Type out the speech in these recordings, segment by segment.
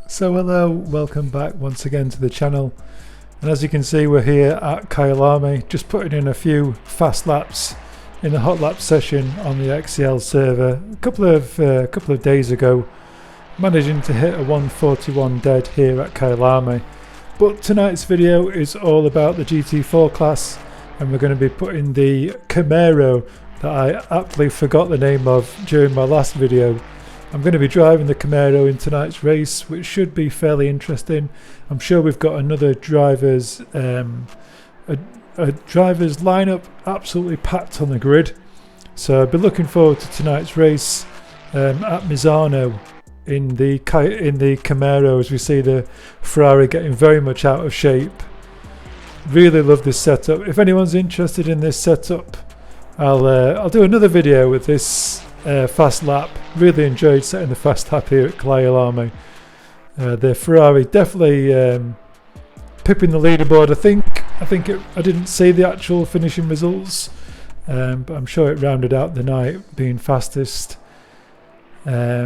So hello, welcome back once again to the channel, and as you can see we're here at Kyalami, just putting in a few fast laps in a hot lap session on the XCL server a couple of days ago, managing to hit a 141 dead here at Kyalami. But tonight's video is all about the GT4 class, and we're going to be putting the Camaro that I aptly forgot the name of during my last video. I'm going to be driving the Camaro in tonight's race, which should be fairly interesting. I'm sure we've got another drivers lineup absolutely packed on the grid. So I'll be looking forward to tonight's race at Misano in the Camaro, as we see the Ferrari getting very much out of shape. Really love this setup. If anyone's interested in this setup, I'll do another video with this fast lap. Really enjoyed setting the fast lap here at Kyalami. The Ferrari definitely pipping the leaderboard. I didn't see the actual finishing results, but I'm sure it rounded out the night being fastest. I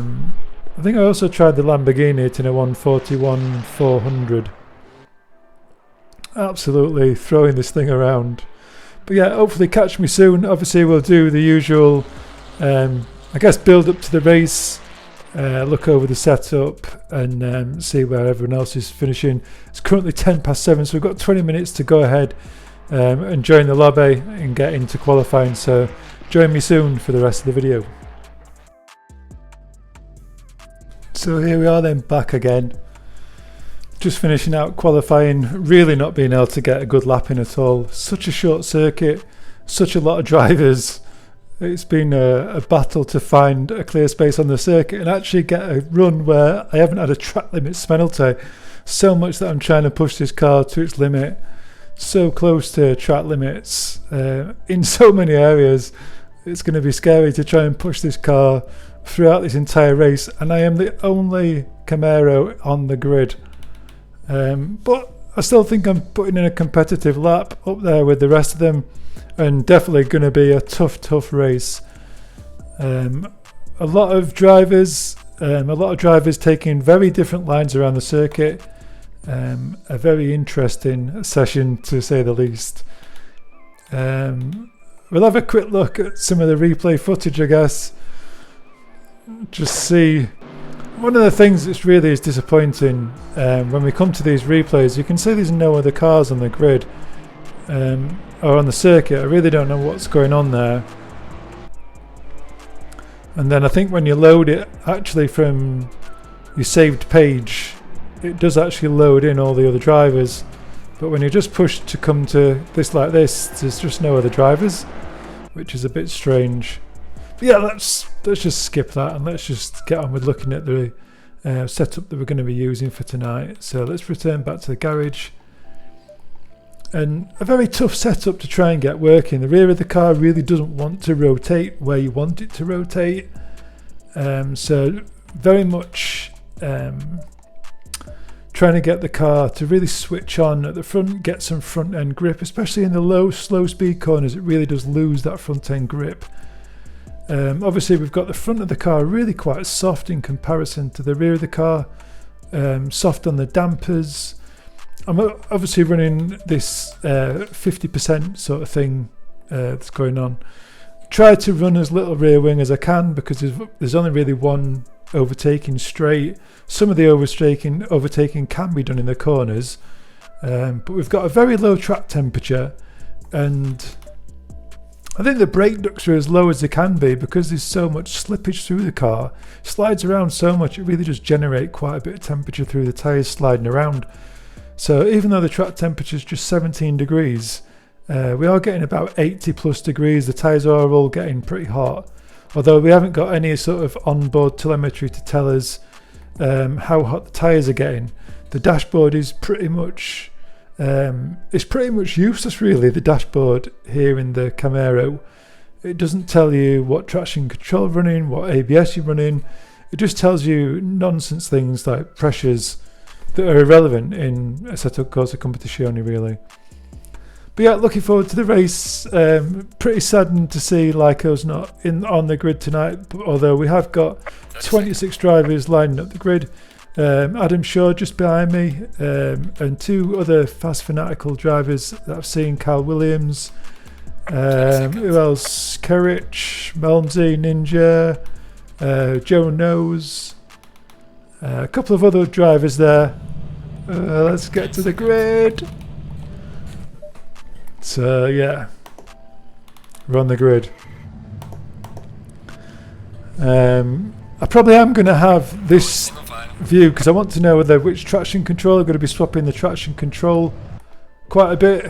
think I also tried the Lamborghini hitting a 141.400. Absolutely throwing this thing around. But yeah, hopefully catch me soon. Obviously we'll do the usual I guess build up to the race, look over the setup and see where everyone else is finishing. It's currently 7:10, so we've got 20 minutes to go ahead and join the lobby and get into qualifying, so join me soon for the rest of the video. So here we are then, back again. Just finishing out qualifying, really not being able to get a good lap in at all. Such a short circuit, such a lot of drivers. It's been a battle to find a clear space on the circuit and actually get a run where I haven't had a track limit penalty. So much that I'm trying to push this car to its limit. So close to track limits in so many areas. It's going to be scary to try and push this car throughout this entire race, and I am the only Camaro on the grid. But I still think I'm putting in a competitive lap up there with the rest of them, and definitely going to be a tough race. A lot of drivers taking very different lines around the circuit. A very interesting session, to say the least. We'll have a quick look at some of the replay footage, I guess. Just see. One of the things that really is disappointing when we come to these replays, you can see there's no other cars on the grid or on the circuit. I really don't know what's going on there. And then I think when you load it actually from your saved page, it does actually load in all the other drivers. But when you just push to come to this like this, there's just no other drivers, which is a bit strange. But yeah, let's just skip that and let's just get on with looking at the setup that we're going to be using for tonight. So let's return back to the garage. And a very tough setup to try and get working. The rear of the car really doesn't want to rotate where you want it to rotate. So very much trying to get the car to really switch on at the front, get some front end grip, especially in the low, slow speed corners. It really does lose that front end grip. Obviously we've got the front of the car really quite soft in comparison to the rear of the car, soft on the dampers. I'm obviously running this 50% sort of thing that's going on. Try to run as little rear wing as I can because there's only really one overtaking straight. Some of the overtaking can be done in the corners, but we've got a very low track temperature, and I think the brake ducts are as low as they can be because there's so much slippage through the car. It slides around so much, it really does generate quite a bit of temperature through the tyres sliding around. So even though the track temperature is just 17 degrees, we are getting about 80 plus degrees. The tyres are all getting pretty hot, although we haven't got any sort of onboard telemetry to tell us how hot the tyres are getting. The dashboard is pretty much useless really, the dashboard here in the Camaro. It doesn't tell you what traction control you're running, what ABS you're running. It just tells you nonsense things like pressures that are irrelevant in a setup called a competizione really. But yeah, looking forward to the race. Pretty saddened to see Lyco's not on the grid tonight, although we have got 26 drivers lining up the grid. Adam Shaw just behind me, and two other fast fanatical drivers that I've seen, Carl Williams, who else, Kerrich, Malmsey, Ninja, Joe Knows, a couple of other drivers there. Let's get to the grid. So yeah, we're on the grid. I probably am going to have this view because I want to know whether which traction control. I'm going to be swapping the traction control quite a bit.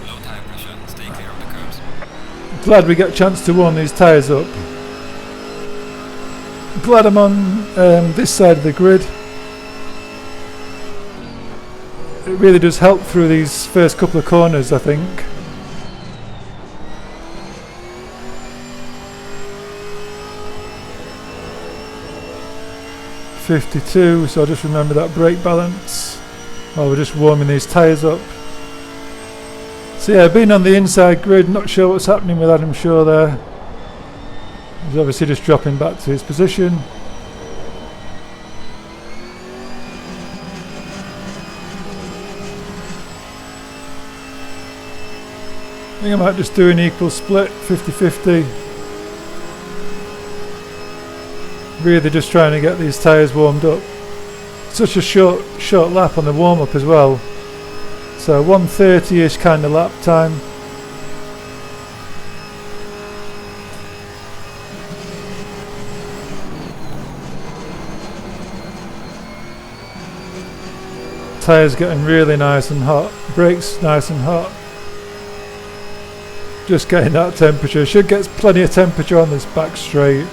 Low tire pressure, stay clear of the curves. Glad we get a chance to warm these tyres up. Glad I'm on this side of the grid. It really does help through these first couple of corners, I think. .52, so I'll just remember that brake balance while we're just warming these tyres up. So yeah, being on the inside grid, not sure what's happening with Adam Shaw there. He's obviously just dropping back to his position. I think I might just do an equal split, 50-50. Really just trying to get these tyres warmed up. Such a short lap on the warm-up as well. So 1:30-ish kind of lap time. Tyres getting really nice and hot. Brakes nice and hot. Just getting that temperature. Should get plenty of temperature on this back straight.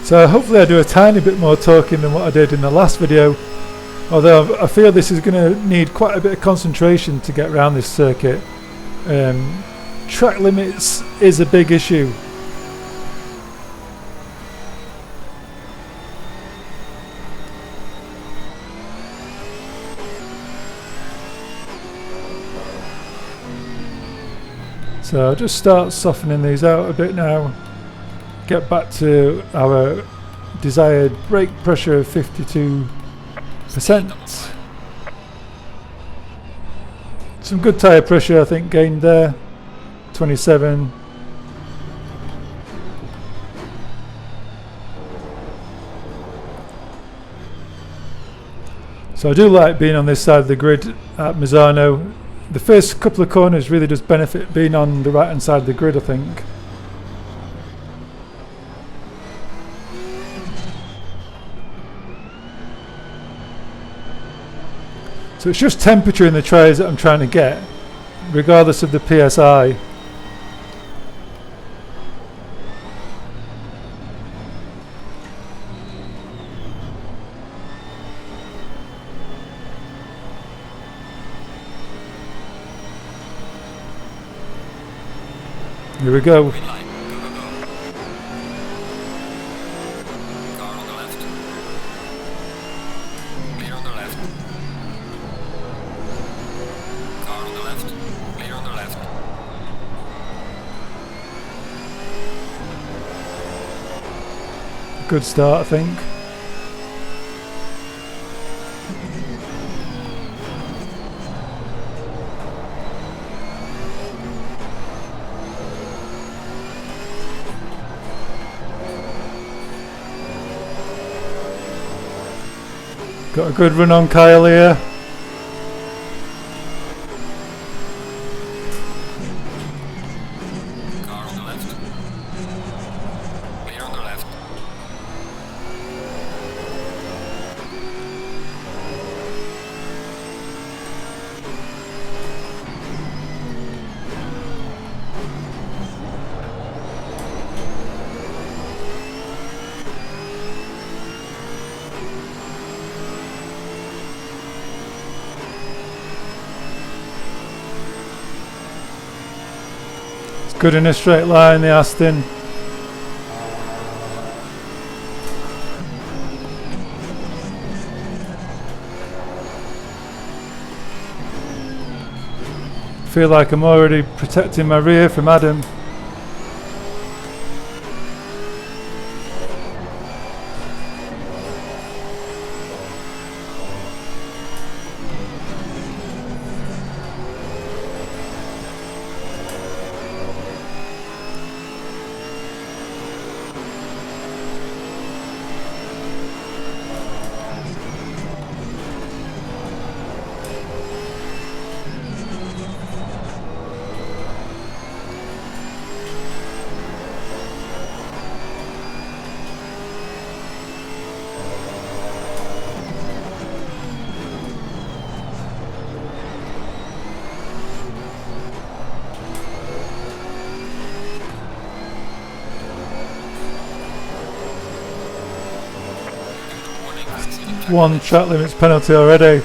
So hopefully I do a tiny bit more talking than what I did in the last video. Although I feel this is going to need quite a bit of concentration to get around this circuit. Track limits is a big issue. So I'll just start softening these out a bit now. Get back to our desired brake pressure of 52%. Some good tyre pressure I think gained there. 27. So I do like being on this side of the grid at Misano. The first couple of corners really does benefit being on the right hand side of the grid, I think. So it's just temperature in the trays that I'm trying to get, regardless of the PSI. Here we go. Green line, go, go, go. Car on the left. Clear on the left. Car on the left. Clear on the left. Good start, I think. Got a good run on Kyle here. Car on the left. Clear on the left. Good in a straight line, the Aston. Feel like I'm already protecting my rear from Adam. One track limits penalty already.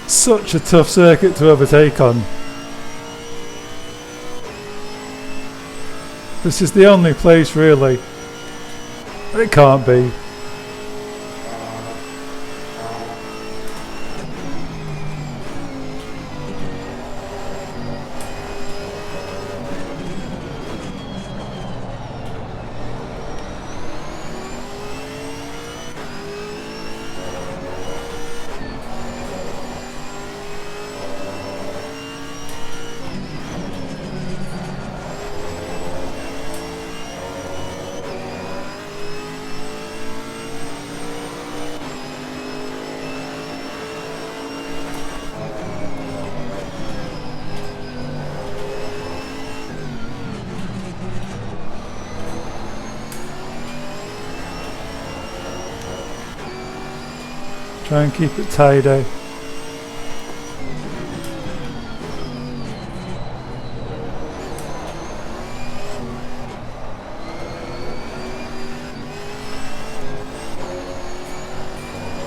Such a tough circuit to overtake on. This is the only place really. It can't be. Try and keep it tidy.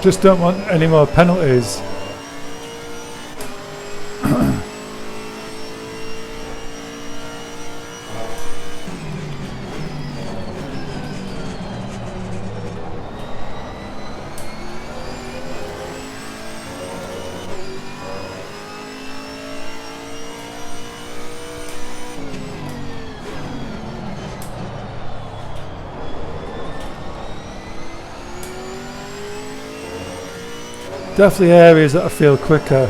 Just don't want any more penalties. Definitely areas that I feel quicker,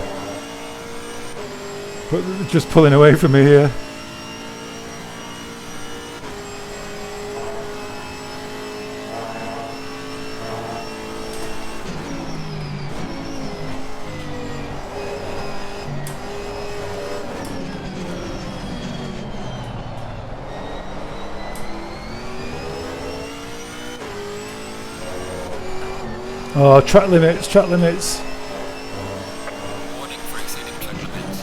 but they're just pulling away from me here. Oh, track limits, track limits. Warning for exceeding track limits.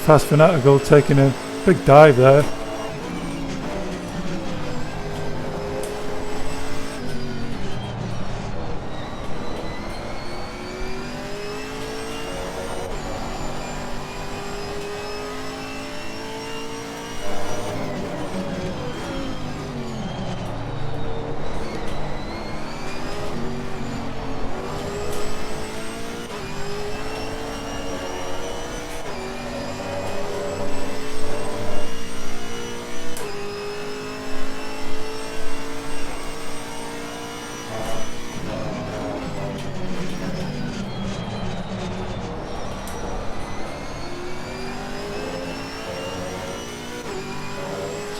Fast Fanatical taking a big dive there.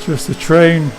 Just a train.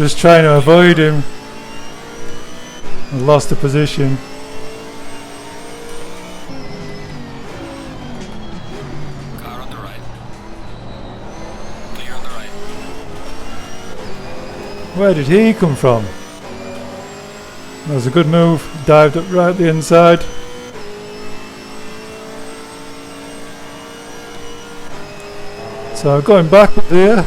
Just trying to avoid him. I lost the position. Car on the right. Clear on the right. Where did he come from? That was a good move. Dived up right the inside. So going back up there.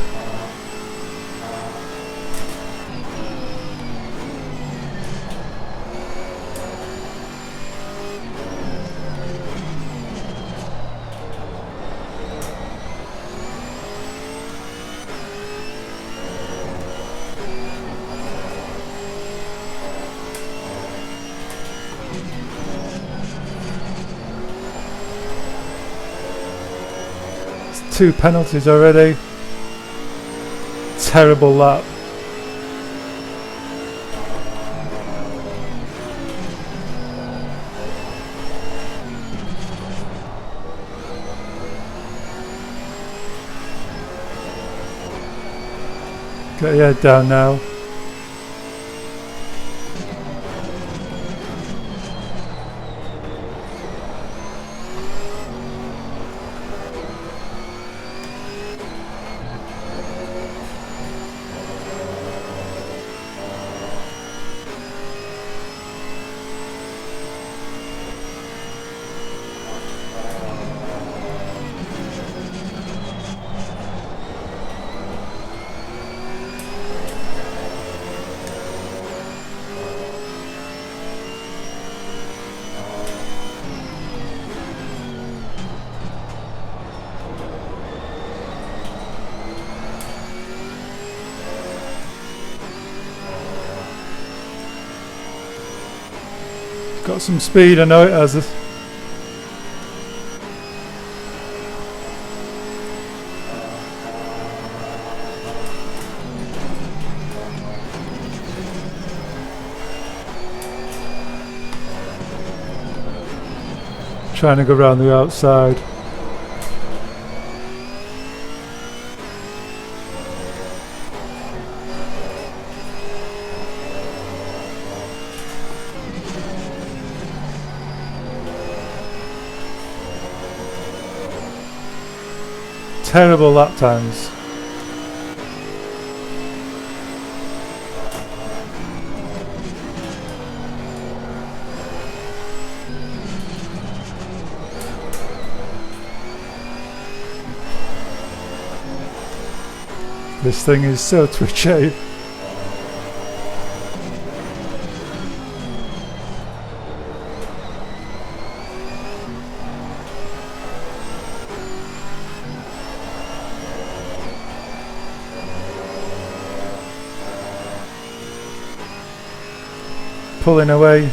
Two penalties already. Terrible lap. Get your head down now. Got some speed, I know it has. Trying to go around the outside. Terrible lap times. This thing is so twitchy. Pulling away.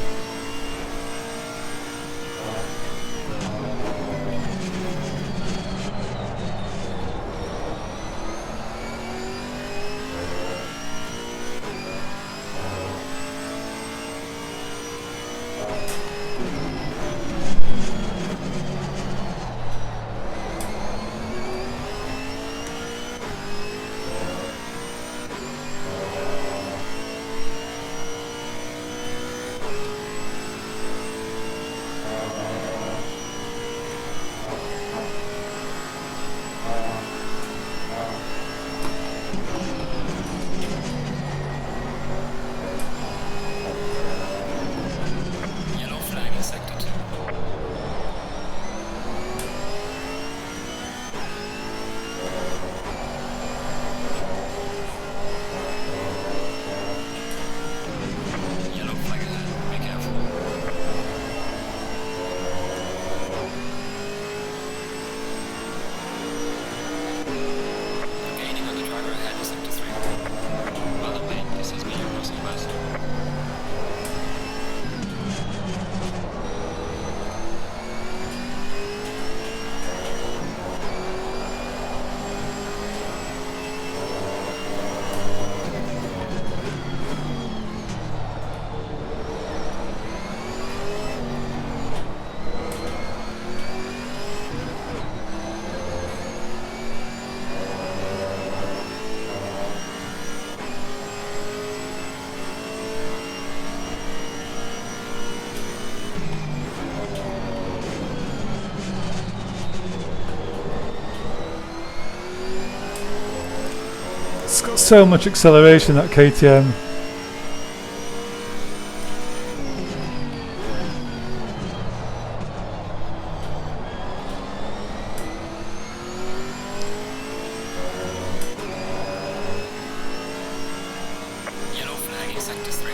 so much acceleration, that KTM. Yellow flag in sector 3.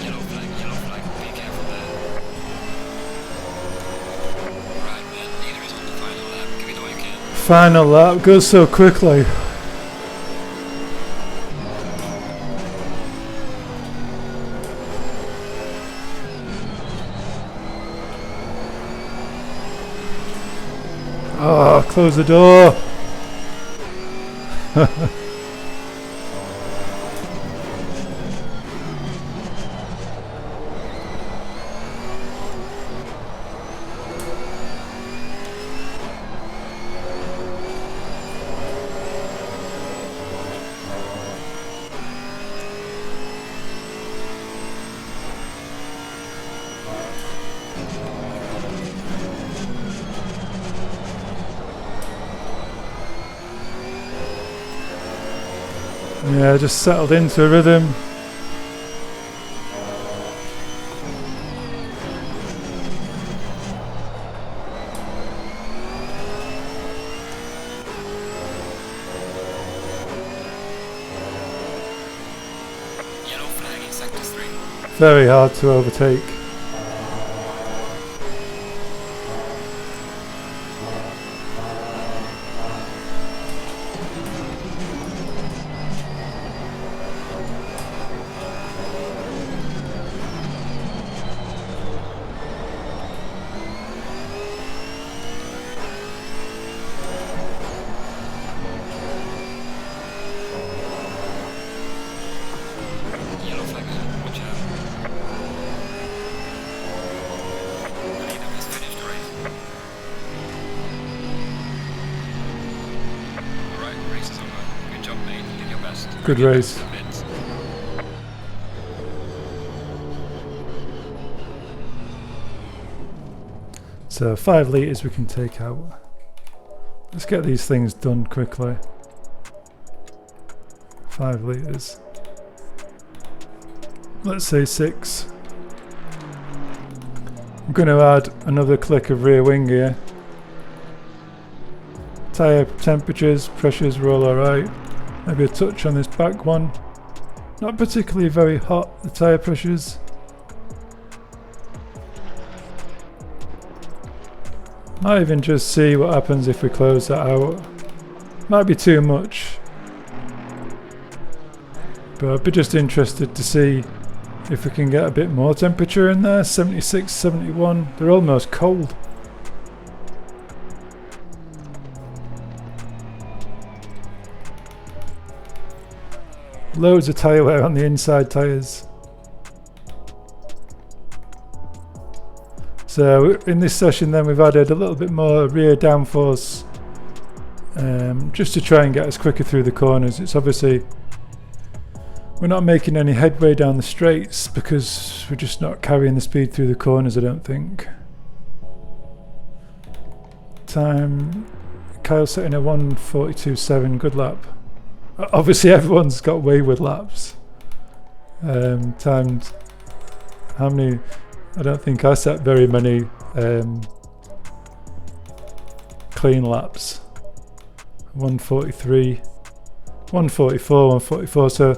Yellow flag, be careful there. Right man, leader is on the final lap, give it all you can. Final lap goes so quickly. Oh, close the door. Yeah, just settled into a rhythm. Yellow flag in sector 3. Very hard to overtake. Yellow flag ahead, watch out. The leader has finished the race. Alright, race is over. Good job mate, you did your best. Good Get back race. to the pits. So 5 litres we can take out. Let's get these things done quickly. 5 litres. Let's say 6. I'm going to add another click of rear wing here. Tyre temperatures, pressures were all alright. Maybe a touch on this back one. Not particularly very hot, the tyre pressures. Might even just see what happens if we close that out. Might be too much. But I'd be just interested to see if we can get a bit more temperature in there. 76, 71. They're almost cold. Loads of tyre wear on the inside tyres. So in this session then we've added a little bit more rear downforce just to try and get us quicker through the corners. It's obviously we're not making any headway down the straights because we're just not carrying the speed through the corners, I don't think. Time, Kyle setting a 1:42.7, good lap. Obviously everyone's got wayward laps. Timed, how many? I don't think I set very many clean laps. 143, 144, 144. So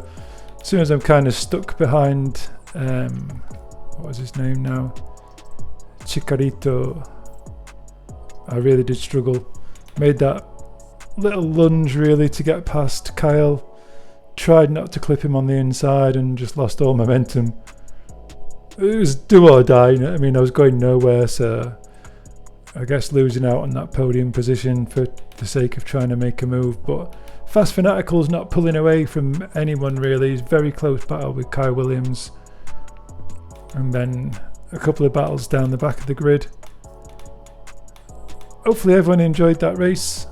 as soon as I'm kind of stuck behind, what was his name now? Chicarito. I really did struggle. Made that little lunge really to get past Kyle. Tried not to clip him on the inside and just lost all momentum. It was do or die. I mean, I was going nowhere, so I guess losing out on that podium position for the sake of trying to make a move. But Fast Fanatical's not pulling away from anyone really. He's very close battle with Kai Williams. And then a couple of battles down the back of the grid. Hopefully everyone enjoyed that race.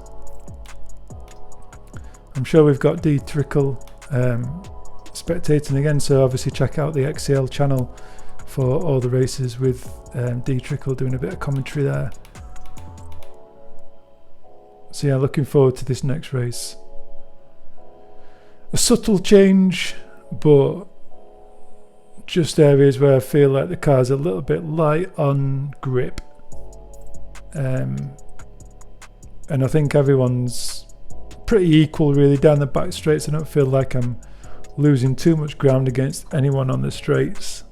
I'm sure we've got D Trickle spectating again, so obviously check out the XCL channel for all the races with D Trickle doing a bit of commentary there. So yeah, looking forward to this next race. A subtle change, but just areas where I feel like the car's a little bit light on grip. And I think everyone's pretty equal really down the back straights. I don't feel like I'm losing too much ground against anyone on the straights.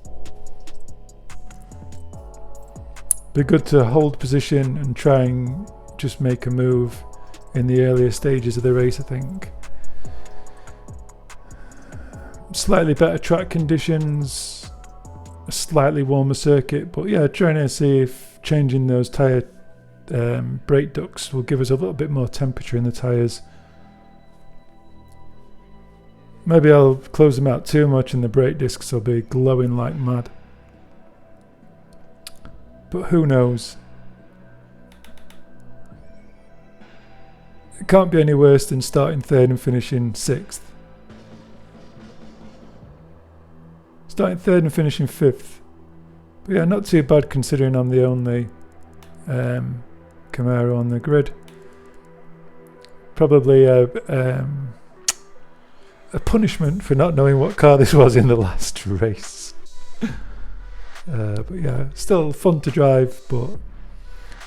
Be good to hold position and try and just make a move in the earlier stages of the race, I think. Slightly better track conditions, a slightly warmer circuit, but yeah, trying to see if changing those tyre brake ducts will give us a little bit more temperature in the tyres. Maybe I'll close them out too much and the brake discs will be glowing like mad. But who knows? It can't be any worse than starting third and finishing sixth. Starting third and finishing fifth. But yeah, not too bad considering I'm the only Camaro on the grid. Probably a punishment for not knowing what car this was in the last race. But yeah, still fun to drive, but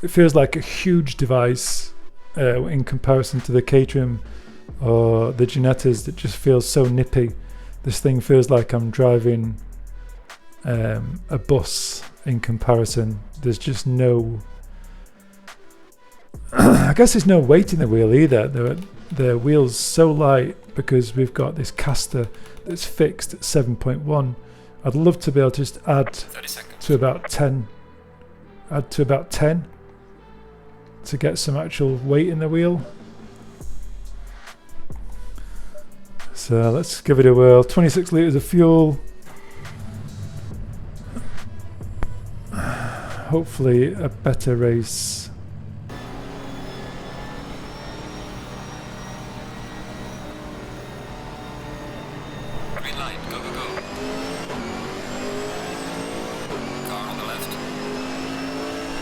it feels like a huge device in comparison to the Caterham or the Ginettas that just feels so nippy. This thing feels like I'm driving a bus in comparison. There's just no I guess there's no weight in the wheel either. The wheel's so light because we've got this caster that's fixed at 7.1. I'd love to be able to just add to about 10. Add to about 10 to get some actual weight in the wheel. So let's give it a whirl. 26 litres of fuel. Hopefully a better race. Green light, go, go, go. Car on the left.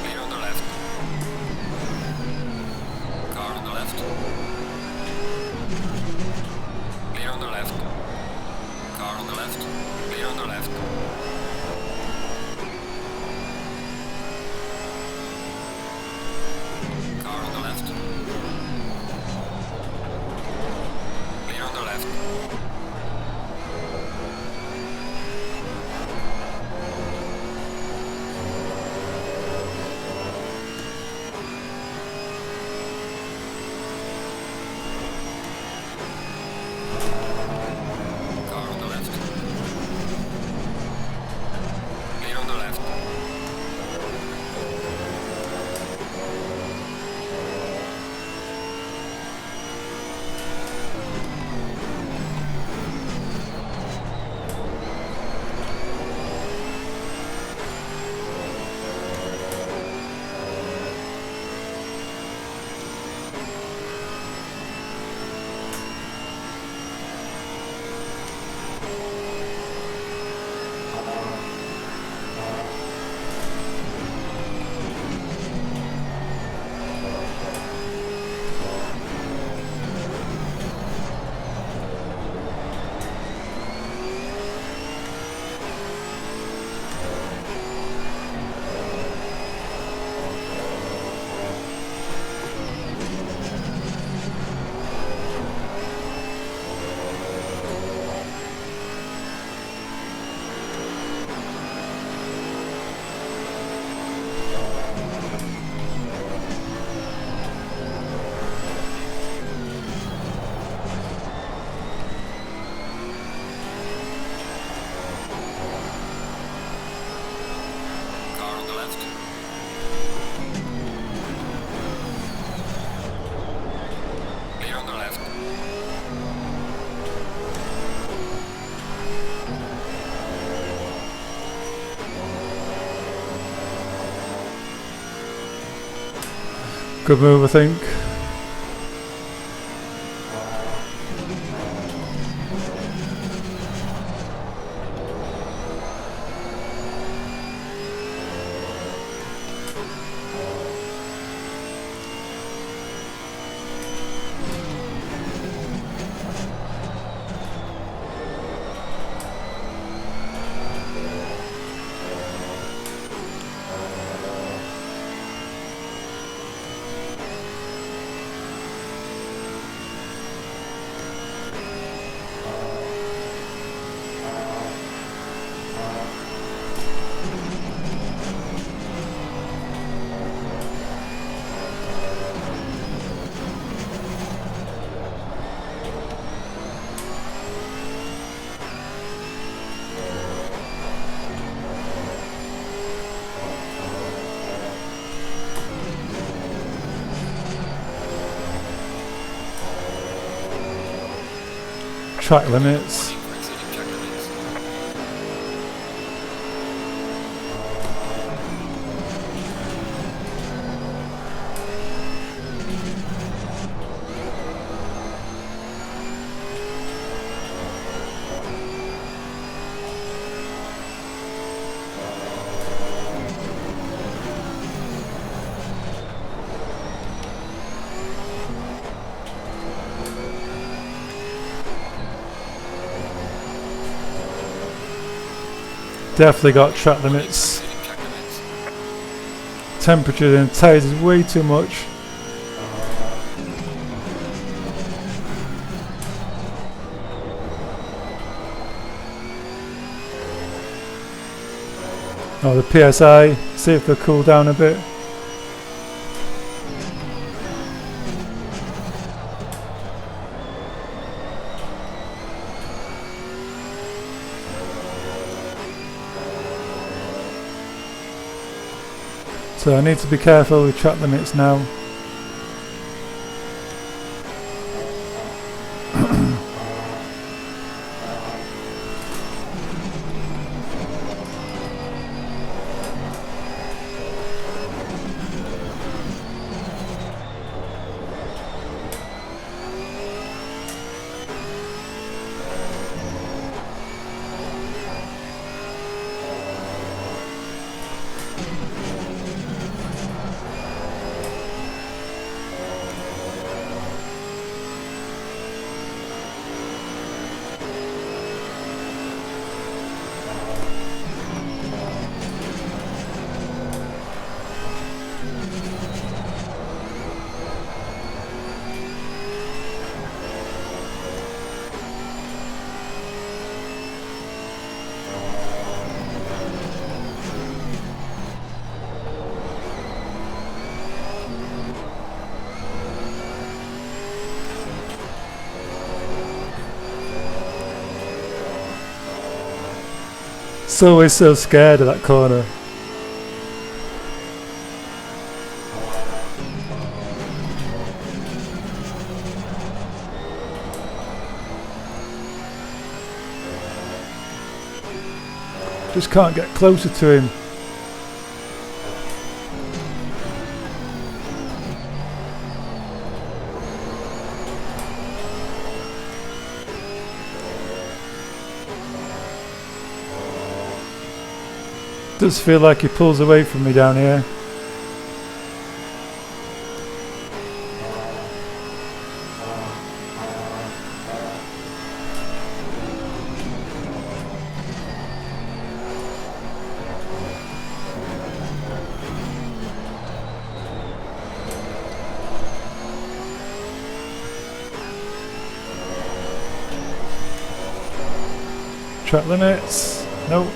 Clear on the left. Car on the left. Clear on the left. Car on the left. Clear on the left. Car on the left. Clear on the left. Car on the left. Good move, I think. Track limits. Definitely got track limits. Temperature in the tyres is way too much. Oh, the PSI, see if they'll cool down a bit. So I need to be careful with track limits now. So always so scared of that corner. Just can't get closer to him. Does feel like he pulls away from me down here. Track limits. Nope.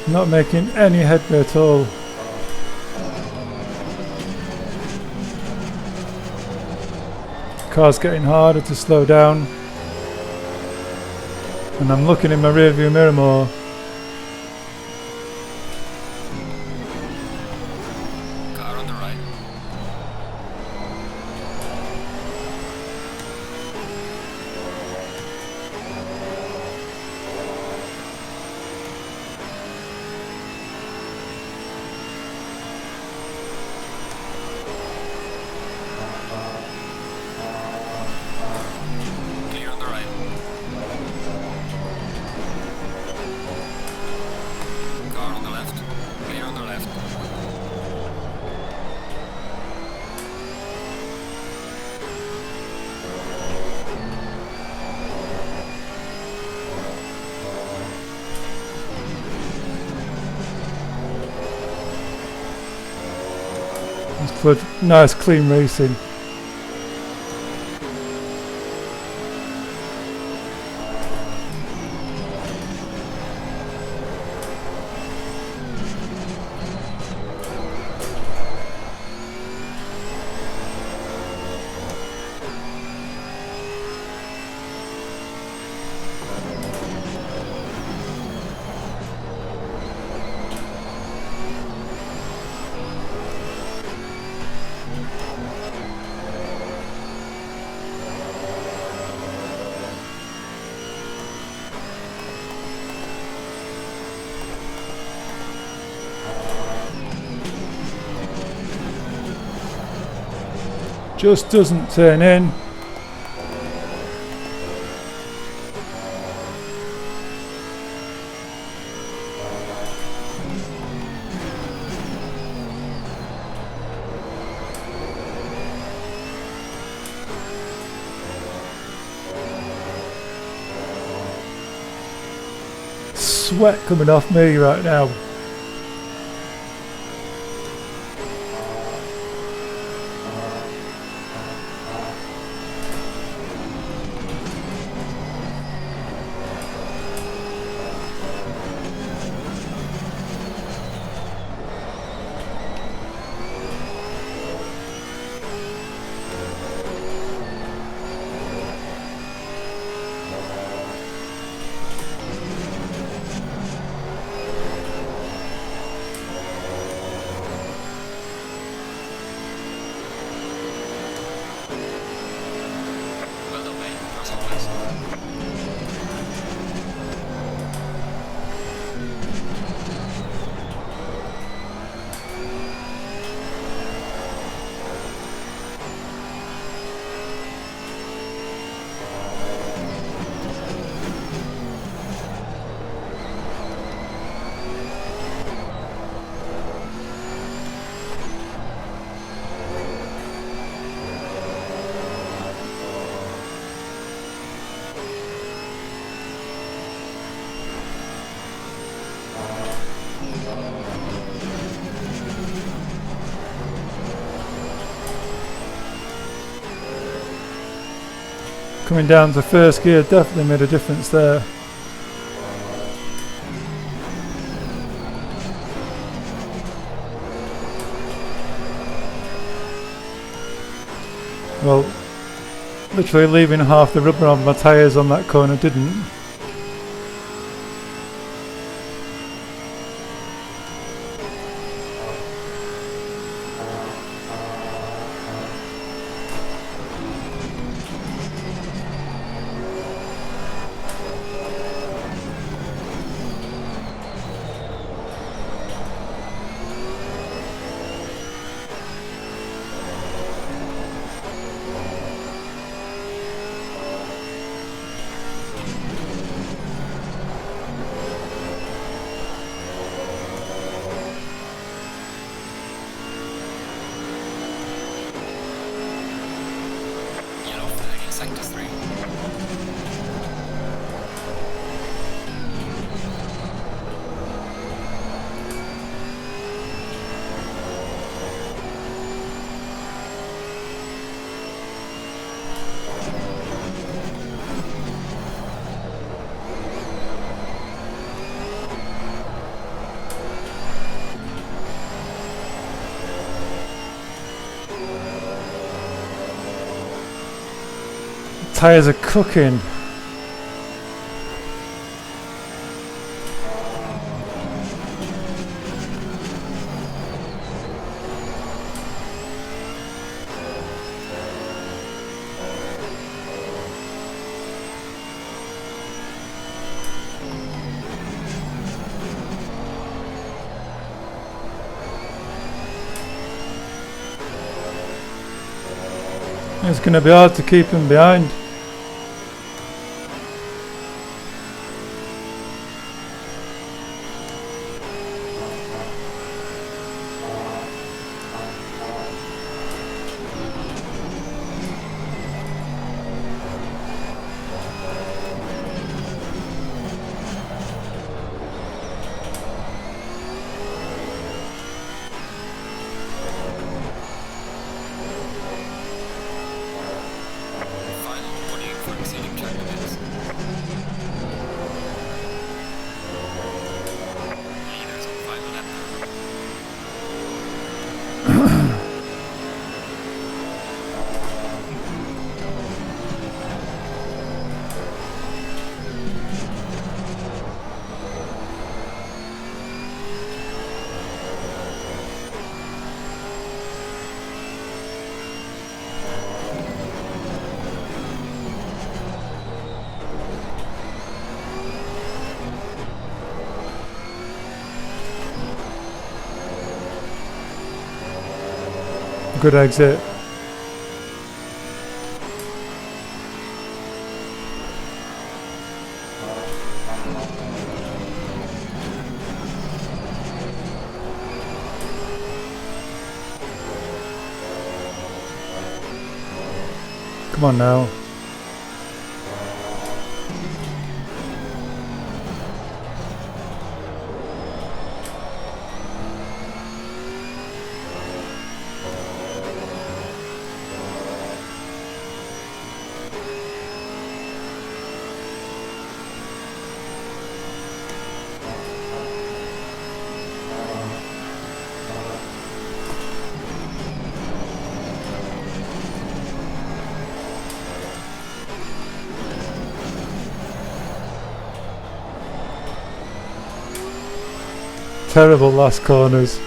Not making any headway at all. Car's getting harder to slow down. And I'm looking in my rearview mirror more. Car on the right. Clear on the right. Car on the left. Clear on the left. That's good. Nice clean racing. Just doesn't turn in. Sweat coming off me right now. Well done, mate. As always. Coming down to first gear definitely made a difference there. Well, literally leaving half the rubber on my tyres on that corner didn't. tyres are cooking. It's going to be hard to keep him behind. Good exit. Come on now. Terrible last corners.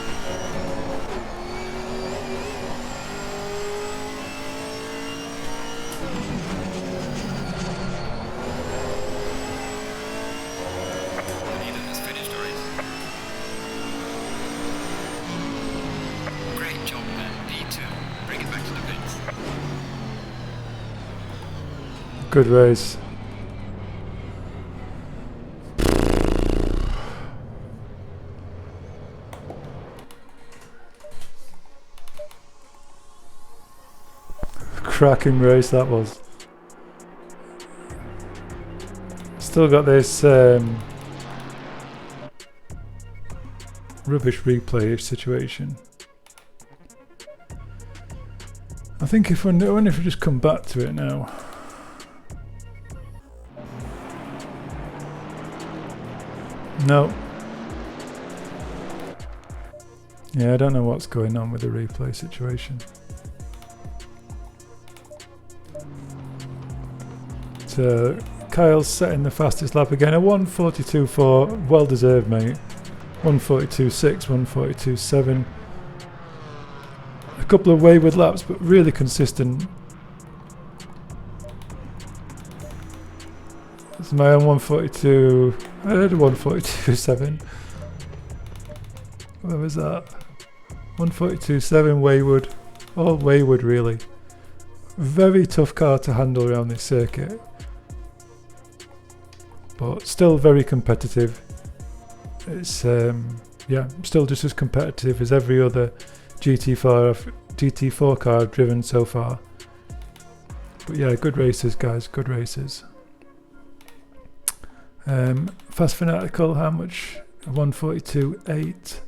Great job, man. D2. Bring it back to the pits. Good race. Cracking race that was. Still got this rubbish replay situation. I think if we just come back to it now. No. Yeah, I don't know what's going on with the replay situation. So Kyle's setting the fastest lap again, a 1:42.4, well deserved, mate. 1:42.6, 1:42.7. A couple of wayward laps, but really consistent. It's my own 1:42. I had a 1:42.7. Where was that? 1:42.7 wayward. All wayward, really. Very tough car to handle around this circuit, but still very competitive. It's yeah, still just as competitive as every other GT4 car I've driven so far. But yeah, good races, guys, good races. Fast Fanatical, how much? 1:42.8,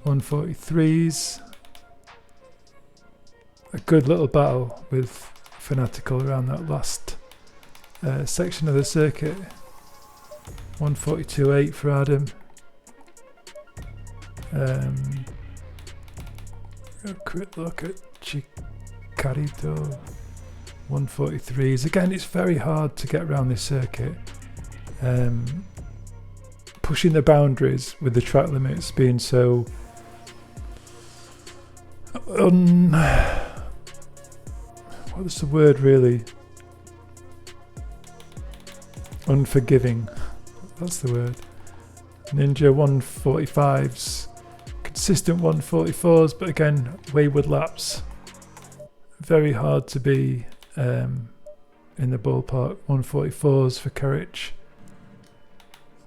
1:43s. A good little battle with Fanatical around that last section of the circuit. 1:42.8 for Adam. A quick look at Chicarito. 143s. Again, it's very hard to get around this circuit. Pushing the boundaries with the track limits being so what's the word really? Unforgiving. That's the word. Ninja 145s, consistent 144s, but again, wayward laps. Very hard to be in the ballpark. 144s for Karich.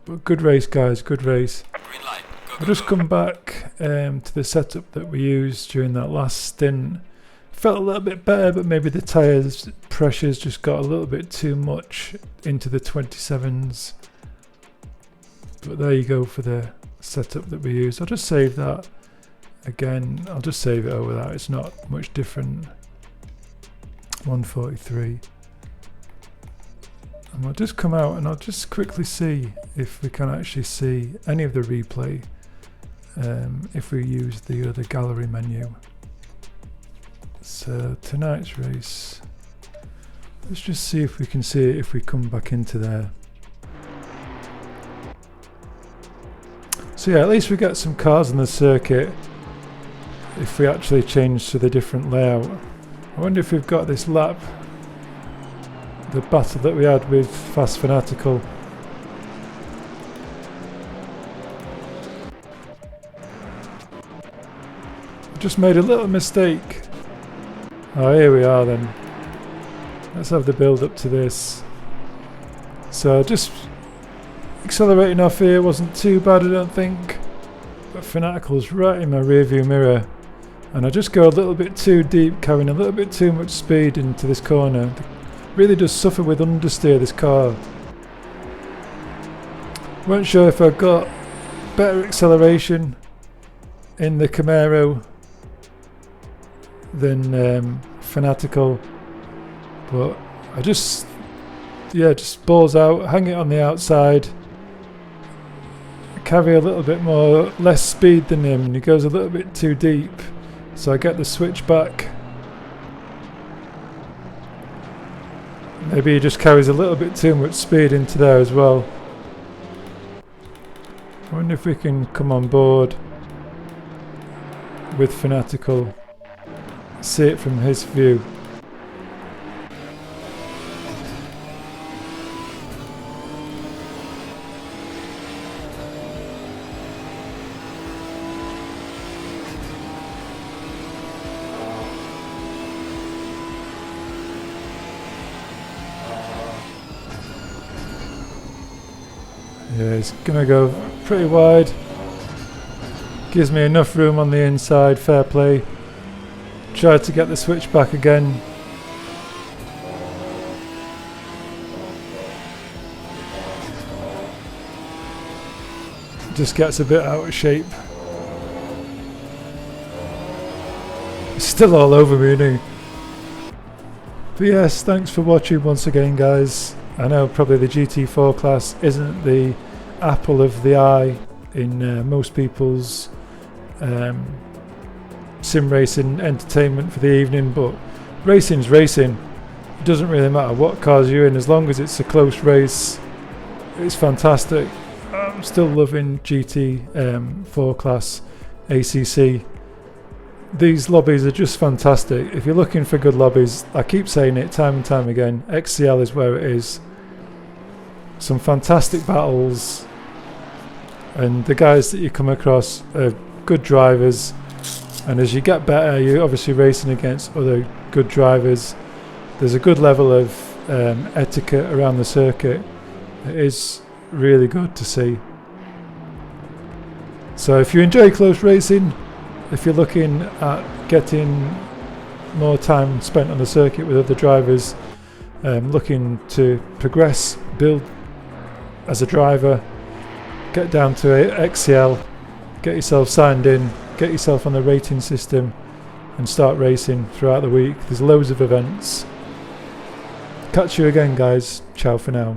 But good race, guys, good race. Green light. Go, I'll go, just go. come back to the setup that we used during that last stint. Felt a little bit better, but maybe the tyres pressures just got a little bit too much into the 27s. But there you go for the setup that we used. I'll just save that again. I'll just save it over that. It's not much different. 143. And we'll just come out and I'll just quickly see if we can actually see any of the replay if we use the other gallery menu. So tonight's race, let's just see if we can see it if we come back into there. So yeah, at least we get some cars on the circuit if we actually change to the different layout. I wonder if we've got this lap, the battle that we had with Fast Fanatical. Just made a little mistake. Oh, here we are then. Let's have the build up to this. So just accelerating off here wasn't too bad, I don't think. But Fanatical's right in my rearview mirror. And I just go a little bit too deep, carrying a little bit too much speed into this corner. Really does suffer with understeer, this car. Weren't sure if I got better acceleration in the Camaro than Fanatical, but I just balls out, hang it on the outside, carry a little bit more, less speed than him, and he goes a little bit too deep, so I get the switch back. Maybe he just carries a little bit too much speed into there as well. I wonder if we can come on board with Fanatical, see it from his view. Yeah, it's gonna go pretty wide. Gives me enough room on the inside, fair play. Tried to get the switch back again. Just gets a bit out of shape. It's still all over me, isn't he? But yes, thanks for watching once again, guys. I know probably the GT4 class isn't the apple of the eye in most people's sim racing entertainment for the evening, but racing's racing. It doesn't really matter what cars you're in, as long as it's a close race. It's fantastic. I'm still loving GT4 class ACC. These lobbies are just fantastic. If you're looking for good lobbies, I keep saying it time and time again, XCL is where it is. Some fantastic battles, and the guys that you come across are good drivers, and as you get better you're obviously racing against other good drivers. There's a good level of etiquette around the circuit. It is really good to see. So if you enjoy close racing, if you're looking at getting more time spent on the circuit with other drivers, looking to progress, build as a driver, get down to XCL, get yourself signed in, get yourself on the rating system and start racing throughout the week. There's loads of events. Catch you again, guys. Ciao for now.